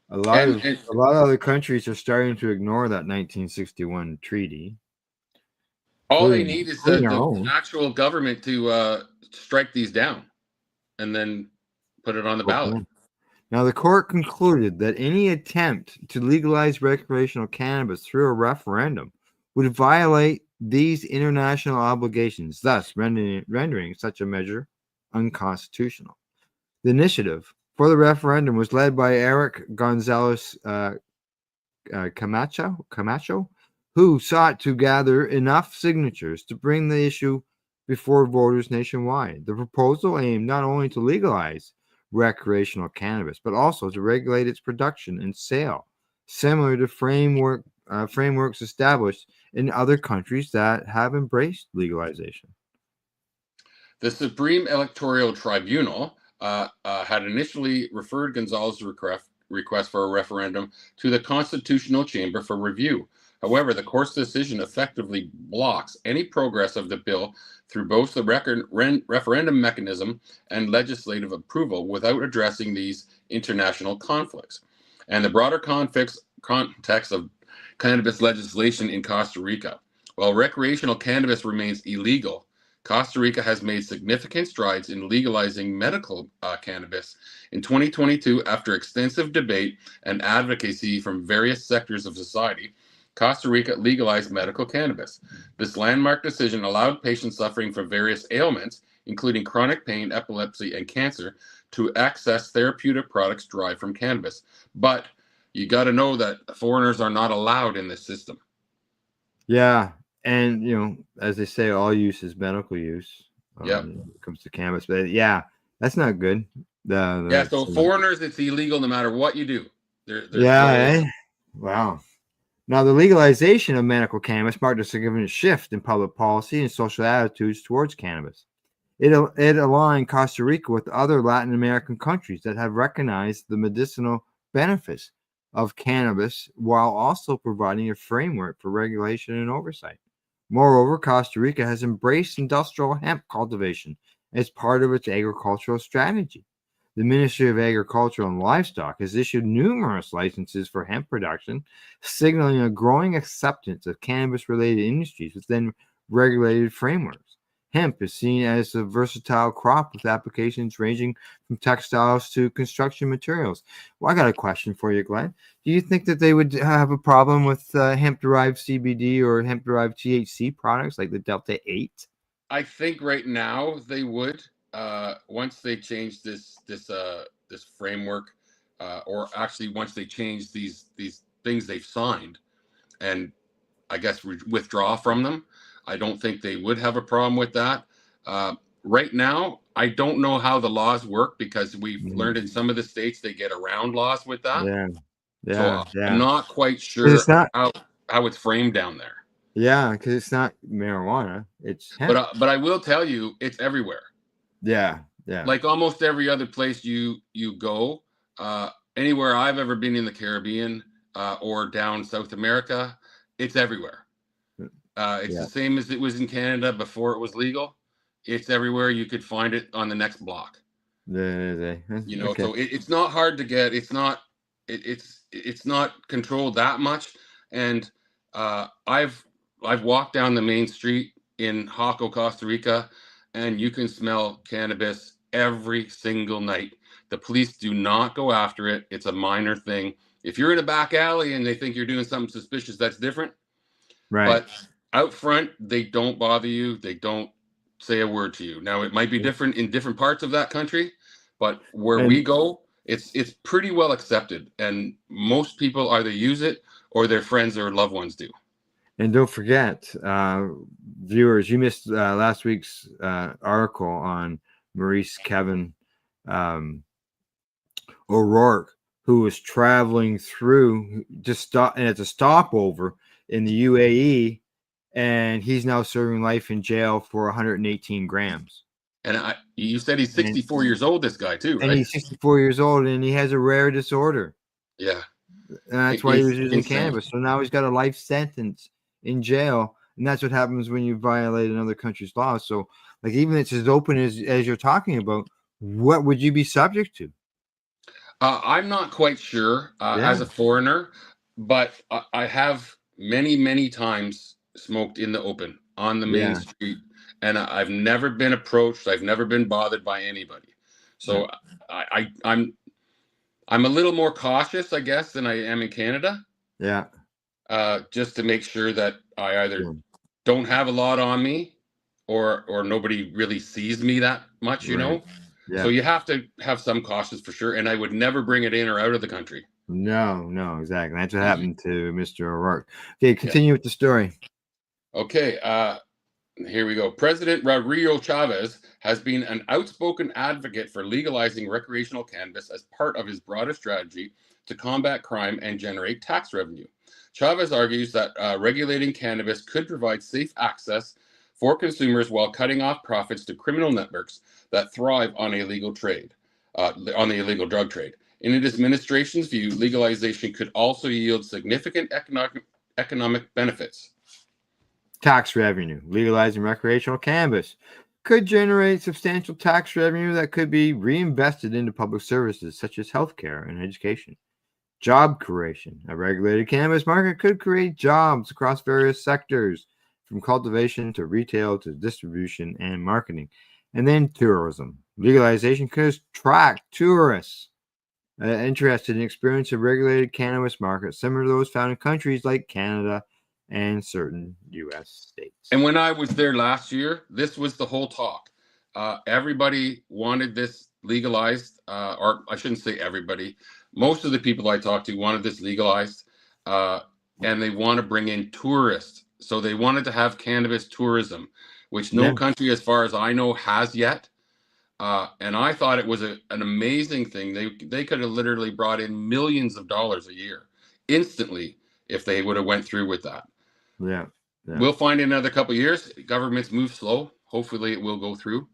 A lot of other countries are starting to ignore that 1961 treaty. All they need is the actual government to strike these down and then put it on the ballot. Now, the court concluded that any attempt to legalize recreational cannabis through a referendum would violate these international obligations, thus rendering such a measure unconstitutional. The initiative for the referendum was led by Eric Gonzalez Camacho, who sought to gather enough signatures to bring the issue before voters nationwide. The proposal aimed not only to legalize recreational cannabis, but also to regulate its production and sale, similar to frameworks established in other countries that have embraced legalization. The Supreme Electoral Tribunal had initially referred Gonzalez's request for a referendum to the Constitutional Chamber for review. However, the court's decision effectively blocks any progress of the bill through both the referendum mechanism and legislative approval without addressing these international conflicts and the broader context of cannabis legislation in Costa Rica. While recreational cannabis remains illegal, Costa Rica has made significant strides in legalizing medical cannabis. In 2022, after extensive debate and advocacy from various sectors of society, Costa Rica legalized medical cannabis. This landmark decision allowed patients suffering from various ailments, including chronic pain, epilepsy, and cancer, to access therapeutic products derived from cannabis. But you got to know that foreigners are not allowed in this system. Yeah. And, as they say, all use is medical use. When it comes to cannabis. But yeah, that's not good. So foreigners, it's illegal no matter what you do. Wow. Now, the legalization of medical cannabis marked a significant shift in public policy and social attitudes towards cannabis. It aligned Costa Rica with other Latin American countries that have recognized the medicinal benefits of cannabis while also providing a framework for regulation and oversight. Moreover, Costa Rica has embraced industrial hemp cultivation as part of its agricultural strategy. The Ministry of Agriculture and Livestock has issued numerous licenses for hemp production, signaling a growing acceptance of cannabis-related industries within regulated frameworks. Hemp is seen as a versatile crop with applications ranging from textiles to construction materials. Well, I got a question for you, Glenn. Do you think that they would have a problem with hemp-derived CBD or hemp-derived THC products like the Delta 8? I think right now they would. Once they change this framework, or actually once they change these things they've signed, and I guess, withdraw from them. I don't think they would have a problem with that. Right now, I don't know how the laws work because we've learned in some of the states they get around laws with that. Yeah. So Yeah. I'm not quite 'Cause sure it's not. how it's framed down there. Yeah, because it's not marijuana. It's hemp. But I will tell you, it's everywhere. Yeah. Like almost every other place you go, anywhere I've ever been in the Caribbean or down South America, it's everywhere. It's the same as it was in Canada before it was legal. It's everywhere. You could find it on the next block. Okay. So it's not hard to get. It's not controlled that much. And I've walked down the main street in Jaco, Costa Rica, and you can smell cannabis every single night. The police do not go after it. It's a minor thing. If you're in a back alley and they think you're doing something suspicious, that's different. Right. But out front, they don't bother you. They don't say a word to you. Now, it might be different in different parts of that country, but where we go, it's pretty well accepted. And most people either use it or their friends or loved ones do. And don't forget, viewers, you missed last week's article on Maurice Kevin O'Rourke, who was traveling through and it's a stopover in the UAE, and he's now serving life in jail for 118 grams. And you said he's 64 years old, this guy too, right? And he's 64 years old, and he has a rare disorder. Yeah. And that's why he was using cannabis. So now he's got a life sentence in jail, and that's what happens when you violate another country's law. So, like, even it's as open as you're talking about, what would you be subject to? I'm not quite sure as a foreigner, but I have many times smoked in the open on the main street, and I've never been approached. I've never been bothered by anybody. So I'm a little more cautious, I guess, than I am in Canada. Yeah. Just to make sure that I either don't have a lot on me or nobody really sees me that much, you know? Yeah. So you have to have some cautions for sure. And I would never bring it in or out of the country. No, exactly. That's what happened to Mr. O'Rourke. Okay, continue with the story. Okay, here we go. President Rodrigo Chavez has been an outspoken advocate for legalizing recreational cannabis as part of his broader strategy to combat crime and generate tax revenue. Chavez argues that regulating cannabis could provide safe access for consumers while cutting off profits to criminal networks that thrive on illegal trade, on the illegal drug trade. In his administration's view, legalization could also yield significant economic benefits. Tax revenue. Legalizing recreational cannabis could generate substantial tax revenue that could be reinvested into public services such as healthcare and education. Job creation. A regulated cannabis market could create jobs across various sectors, from cultivation to retail to distribution and marketing. And then tourism. Legalization could attract tourists interested in experience of regulated cannabis markets, similar to those found in countries like Canada and certain U.S. states. And when I was there last year, this was the whole talk. Everybody wanted this legalized, or I shouldn't say everybody. Most of the people I talked to wanted this legalized, and they want to bring in tourists. So they wanted to have cannabis tourism, which no country, as far as I know, has yet. And I thought it was an amazing thing. They could have literally brought in millions of dollars a year instantly if they would have went through with that. Yeah. We'll find in another couple of years. Governments move slow. Hopefully it will go through.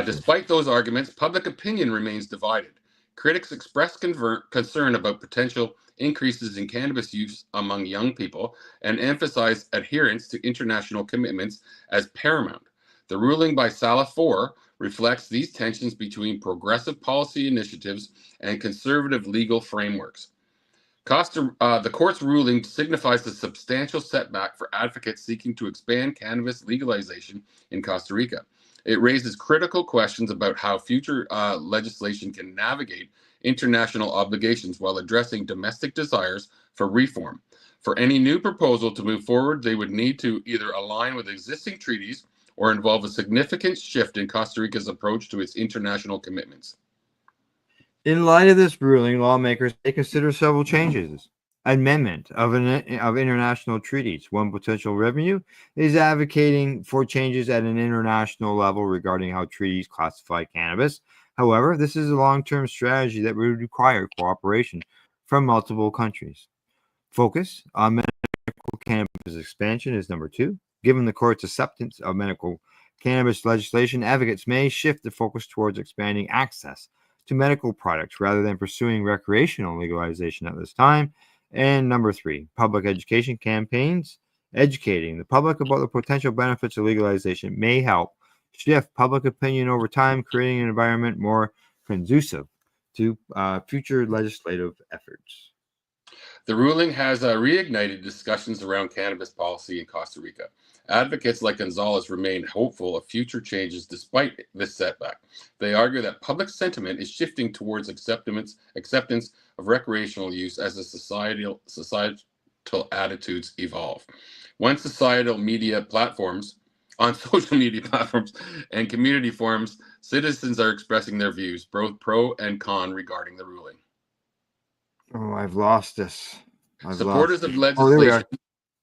Despite those arguments, public opinion remains divided. Critics express concern about potential increases in cannabis use among young people and emphasize adherence to international commitments as paramount. The ruling by Sala 4 reflects these tensions between progressive policy initiatives and conservative legal frameworks. The court's ruling signifies a substantial setback for advocates seeking to expand cannabis legalization in Costa Rica. It raises critical questions about how future legislation can navigate international obligations while addressing domestic desires for reform. For any new proposal to move forward, they would need to either align with existing treaties or involve a significant shift in Costa Rica's approach to its international commitments. In light of this ruling, lawmakers may consider several changes. amendment of international treaties. One potential revenue is advocating for changes at an international level regarding how treaties classify cannabis. However, this is a long-term strategy that would require cooperation from multiple countries. Focus on medical cannabis expansion is number 2. Given the court's acceptance of medical cannabis legislation, advocates may shift the focus towards expanding access to medical products rather than pursuing recreational legalization at this time. And number 3, public education campaigns. Educating the public about the potential benefits of legalization may help shift public opinion over time, creating an environment more conducive to future legislative efforts. The ruling has reignited discussions around cannabis policy in Costa Rica. Advocates like Gonzalez remain hopeful of future changes despite this setback. They argue that public sentiment is shifting towards acceptance of recreational use as the societal attitudes evolve. On social media platforms and community forums, citizens are expressing their views, both pro and con, regarding the ruling. Oh, I've lost this. Supporters of legislation,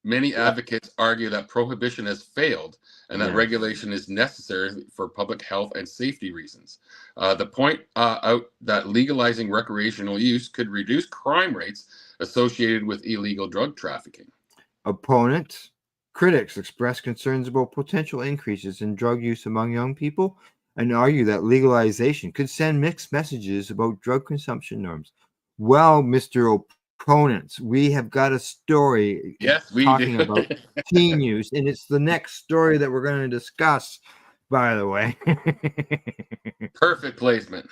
many advocates argue that prohibition has failed and that regulation is necessary for public health and safety reasons. The point out that legalizing recreational use could reduce crime rates associated with illegal drug trafficking. Critics express concerns about potential increases in drug use among young people and argue that legalization could send mixed messages about drug consumption norms. Well, Mr. Opponents, we have got a story talking about teen use, and it's the next story that we're going to discuss, by the way. Perfect placement.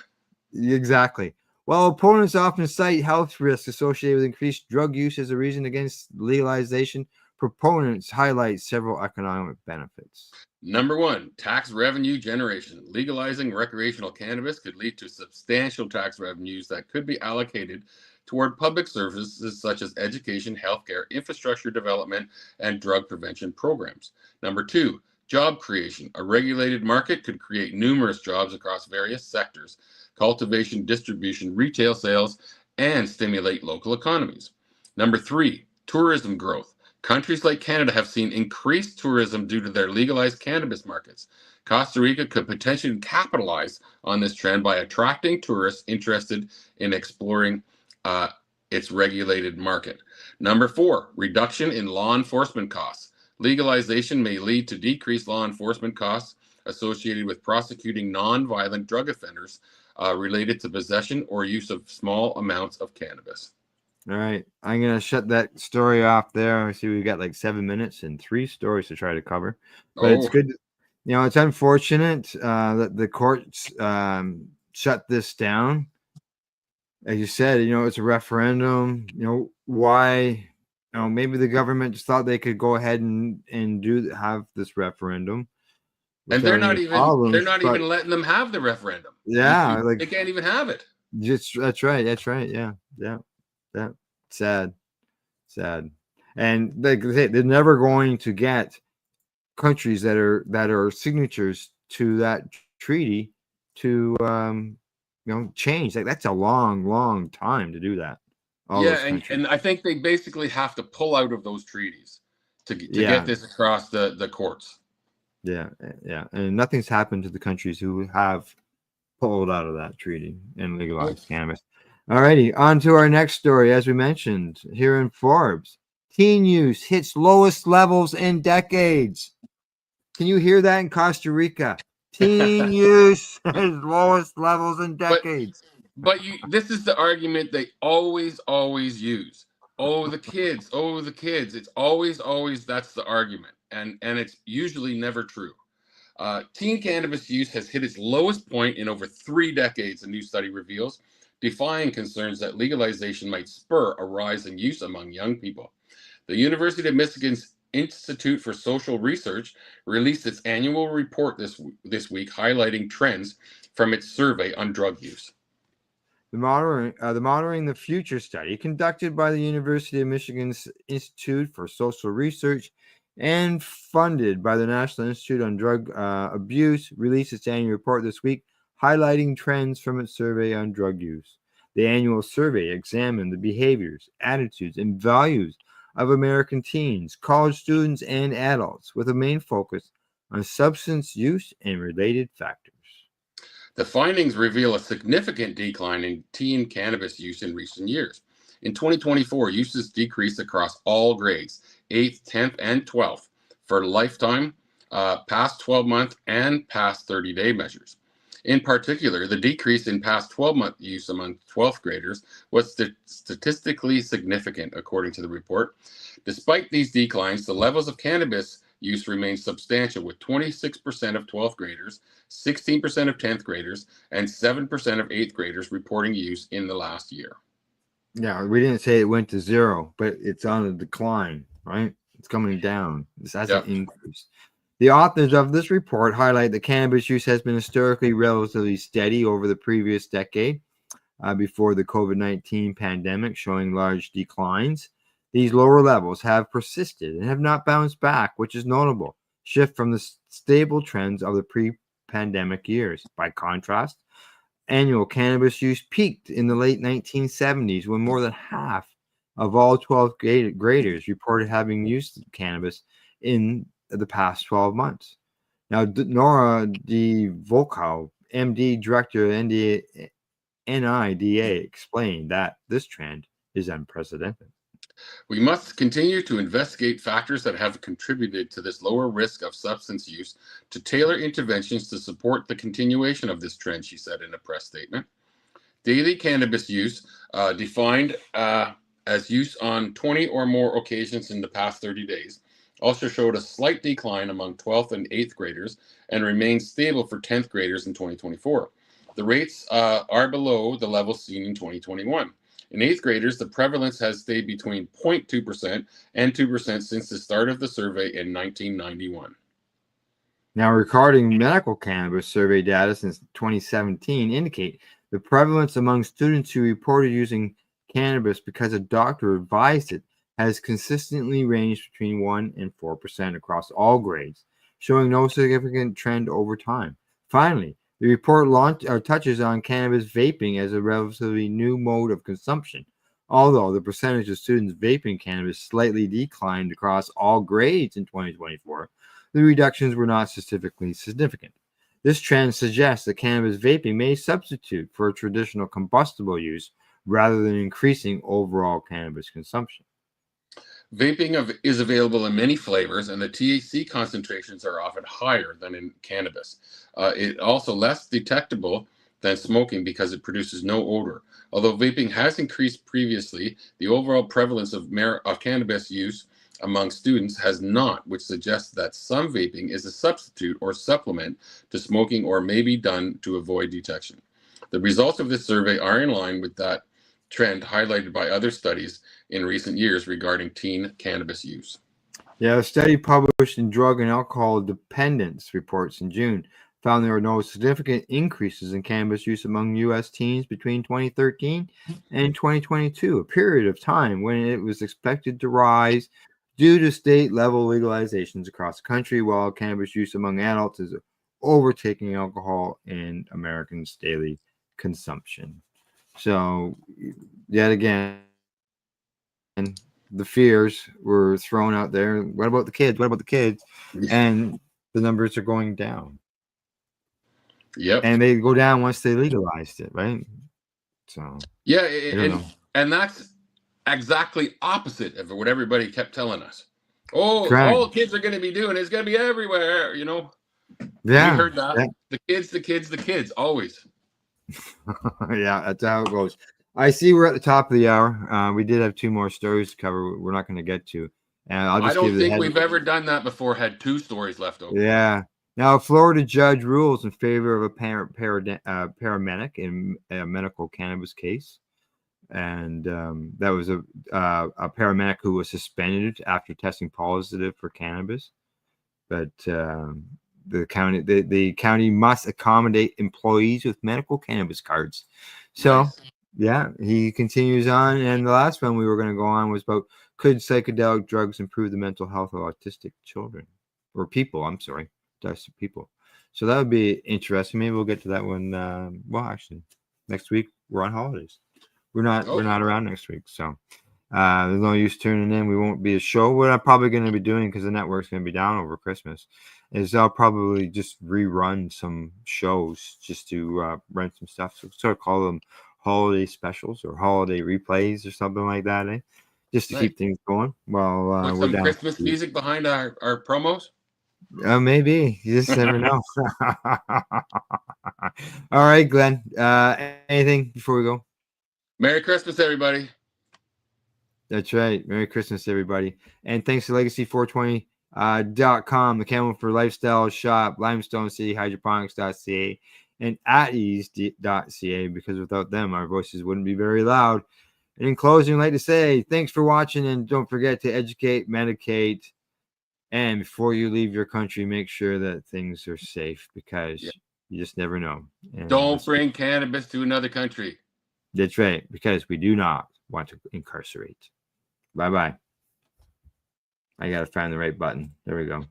Exactly. While opponents often cite health risks associated with increased drug use as a reason against legalization, proponents highlight several economic benefits. Number 1, tax revenue generation. Legalizing recreational cannabis could lead to substantial tax revenues that could be allocated toward public services such as education, healthcare, infrastructure development, and drug prevention programs. Number 2, job creation. A regulated market could create numerous jobs across various sectors, cultivation, distribution, retail sales, and stimulate local economies. Number 3, tourism growth. Countries like Canada have seen increased tourism due to their legalized cannabis markets. Costa Rica could potentially capitalize on this trend by attracting tourists interested in exploring its regulated market. Number 4, reduction in law enforcement costs. Legalization may lead to decreased law enforcement costs associated with prosecuting non-violent drug offenders related to possession or use of small amounts of cannabis. All right, I'm going to shut that story off there. I see we've got like 7 minutes and 3 stories to try to cover. But it's good. You know, it's unfortunate that the courts shut this down. As you said, you know, it's a referendum. You know, why? You know, maybe the government just thought they could go ahead and have this referendum. And they're not even letting them have the referendum. Yeah, like they can't even have it. That's right. Yeah. Sad. And they're never going to get countries that are signatures to that treaty to change. Like, that's a long time to do that. And I think they basically have to pull out of those treaties to get this across the courts. Yeah, and nothing's happened to the countries who have pulled out of that treaty and legalized cannabis. Alrighty, on to our next story. As we mentioned here in Forbes, teen use hits lowest levels in decades. Can you hear that in Costa Rica? Teen use has lowest levels in decades. But this is the argument they always use. Oh, the kids. It's always that's the argument. And it's usually never true. Teen cannabis use has hit its lowest point in over 3 decades, a new study reveals, defying concerns that legalization might spur a rise in use among young people. The University of Michigan's Institute for Social Research released its annual report this week, highlighting trends from its survey on drug use. The Monitoring the Future study, conducted by the University of Michigan's Institute for Social Research and funded by the National Institute on Drug Abuse, released its annual report this week, highlighting trends from its survey on drug use. The annual survey examined the behaviors, attitudes, and values of American teens, college students, and adults, with a main focus on substance use and related factors. The findings reveal a significant decline in teen cannabis use in recent years. In 2024, uses decreased across all grades, 8th, 10th, and 12th, for lifetime, past 12-month, and past 30-day measures. In particular, the decrease in past 12-month use among 12th graders was statistically significant, according to the report. Despite these declines, the levels of cannabis use remain substantial, with 26% of 12th graders, 16% of 10th graders, and 7% of 8th graders reporting use in the last year. Yeah, we didn't say it went to zero, but it's on a decline, right? It's coming down. This hasn't increased. The authors of this report highlight that cannabis use has been historically relatively steady over the previous decade, before the COVID-19 pandemic, showing large declines. These lower levels have persisted and have not bounced back, which is notable shift from the stable trends of the pre-pandemic years. By contrast, annual cannabis use peaked in the late 1970s, when more than half of all 12th graders reported having used cannabis in the past 12 months. Now, Nora D. Volkow, MD, Director of NIDA, explained that this trend is unprecedented. We must continue to investigate factors that have contributed to this lower risk of substance use to tailor interventions to support the continuation of this trend, she said in a press statement. Daily cannabis use, defined as use on 20 or more occasions in the past 30 days, also showed a slight decline among 12th and 8th graders and remained stable for 10th graders in 2024. The rates are below the levels seen in 2021. In 8th graders, the prevalence has stayed between 0.2% and 2% since the start of the survey in 1991. Now, regarding medical cannabis, survey data since 2017 indicate the prevalence among students who reported using cannabis because a doctor advised it has consistently ranged between 1% and 4% across all grades, showing no significant trend over time. Finally, the report touches on cannabis vaping as a relatively new mode of consumption. Although the percentage of students vaping cannabis slightly declined across all grades in 2024, the reductions were not statistically significant. This trend suggests that cannabis vaping may substitute for traditional combustible use rather than increasing overall cannabis consumption. Vaping is available in many flavors, and the THC concentrations are often higher than in cannabis. It's also less detectable than smoking because it produces no odor. Although vaping has increased previously, the overall prevalence of cannabis use among students has not, which suggests that some vaping is a substitute or supplement to smoking or may be done to avoid detection. The results of this survey are in line with that trend highlighted by other studies in recent years regarding teen cannabis use. Yeah, a study published in Drug and Alcohol Dependence Reports in June found there were no significant increases in cannabis use among U.S. teens between 2013 and 2022, a period of time when it was expected to rise due to state-level legalizations across the country, while cannabis use among adults is overtaking alcohol in Americans' daily consumption. So, yet again, the fears were thrown out there. What about the kids? What about the kids? And the numbers are going down. Yep. And they go down once they legalized it, right? So, yeah, and that's exactly opposite of what everybody kept telling us. Oh, correct. All kids are going to be doing it's going to be everywhere, you know. Yeah, we heard that. Yeah. The kids, always. Yeah, that's how it goes. I see we're at the top of the hour. We did have two more stories to cover. We're not going to get to. And I don't think we've ever done that before. Had two stories left over. Yeah. Now, a Florida judge rules in favor of a paramedic in a medical cannabis case, and that was a paramedic who was suspended after testing positive for cannabis. But the county must accommodate employees with medical cannabis cards. So, nice. Yeah, he continues on. And the last one we were going to go on was about, could psychedelic drugs improve the mental health of autistic children or people? I'm sorry, autistic people. So that would be interesting. Maybe we'll get to that one. Well, actually, next week we're on holidays. we're not around next week, so there's no use tuning in. We won't be a show. What I'm probably going to be doing, because the network's going to be down over Christmas, is I'll probably just rerun some shows just to rent some stuff. So sort of call them holiday specials or holiday replays or something like that, eh? Just to keep things going. Well, put we're some down. Christmas music behind our promos. Maybe. You just never know. All right, Glenn. Anything before we go? Merry Christmas, everybody. That's right. Merry Christmas, everybody. And thanks to Legacy420.com, the Campbellford Lifestyle Shop, Limestone City, Hydroponics.ca, and At-Eze.ca, because without them, our voices wouldn't be very loud. And in closing, I'd like to say thanks for watching, and don't forget to educate, medicate, and before you leave your country, make sure that things are safe, because you just never know. And don't bring cannabis to another country. That's right, because we do not want to incarcerate. Bye-bye. I got to find the right button. There we go.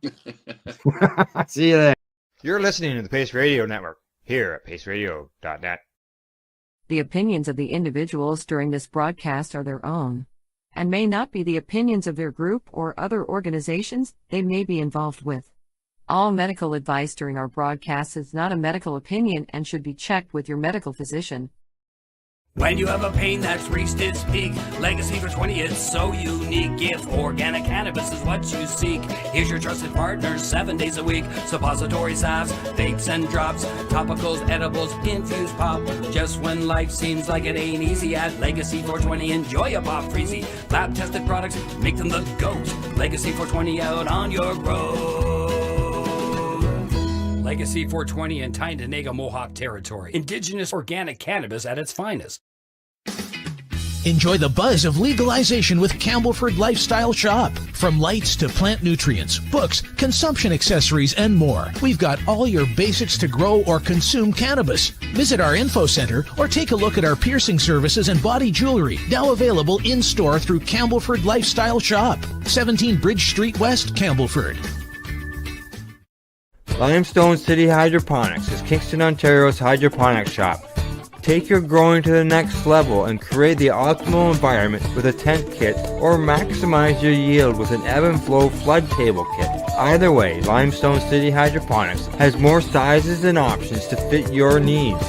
See you there. You're listening to the P.A.C.E Radio Network here at PACERadio.net. The opinions of the individuals during this broadcast are their own, and may not be the opinions of their group or other organizations they may be involved with. All medical advice during our broadcast is not a medical opinion and should be checked with your medical physician. When you have a pain that's reached its peak, Legacy for 20, it's so unique. If organic cannabis is what you seek, here's your trusted partner 7 days a week. Suppository salves, vapes and drops, topicals, edibles, infused pop. Just when life seems like it ain't easy, at Legacy 420, enjoy a pop freezy. Lab tested products, make them the GOAT. Legacy 420 out on your road. Legacy 420 in Tyndonega Mohawk territory. Indigenous organic cannabis at its finest. Enjoy the buzz of legalization with Campbellford Lifestyle Shop. From lights to plant nutrients, books, consumption accessories, and more. We've got all your basics to grow or consume cannabis. Visit our info center or take a look at our piercing services and body jewelry, now available in-store through Campbellford Lifestyle Shop. 17 Bridge Street West, Campbellford. Limestone City Hydroponics is Kingston, Ontario's hydroponics shop. Take your growing to the next level and create the optimal environment with a tent kit, or maximize your yield with an ebb and flow flood table kit. Either way, Limestone City Hydroponics has more sizes and options to fit your needs.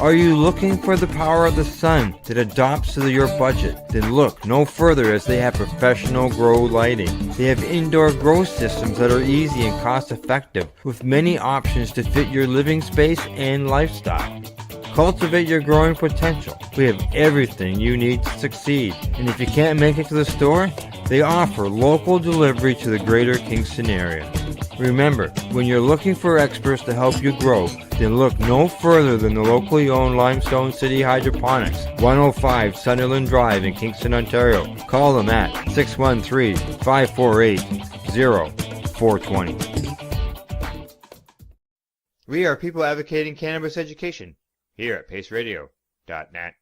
Are you looking for the power of the sun that adapts to your budget? Then look no further, as they have professional grow lighting. They have indoor grow systems that are easy and cost effective, with many options to fit your living space and lifestyle. Cultivate your growing potential. We have everything you need to succeed. And if you can't make it to the store, they offer local delivery to the greater Kingston area. Remember, when you're looking for experts to help you grow, then look no further than the locally owned Limestone City Hydroponics, 105 Sunderland Drive in Kingston, Ontario. Call them at 613-548-0420. We are people advocating cannabis education here at PACERadio.net.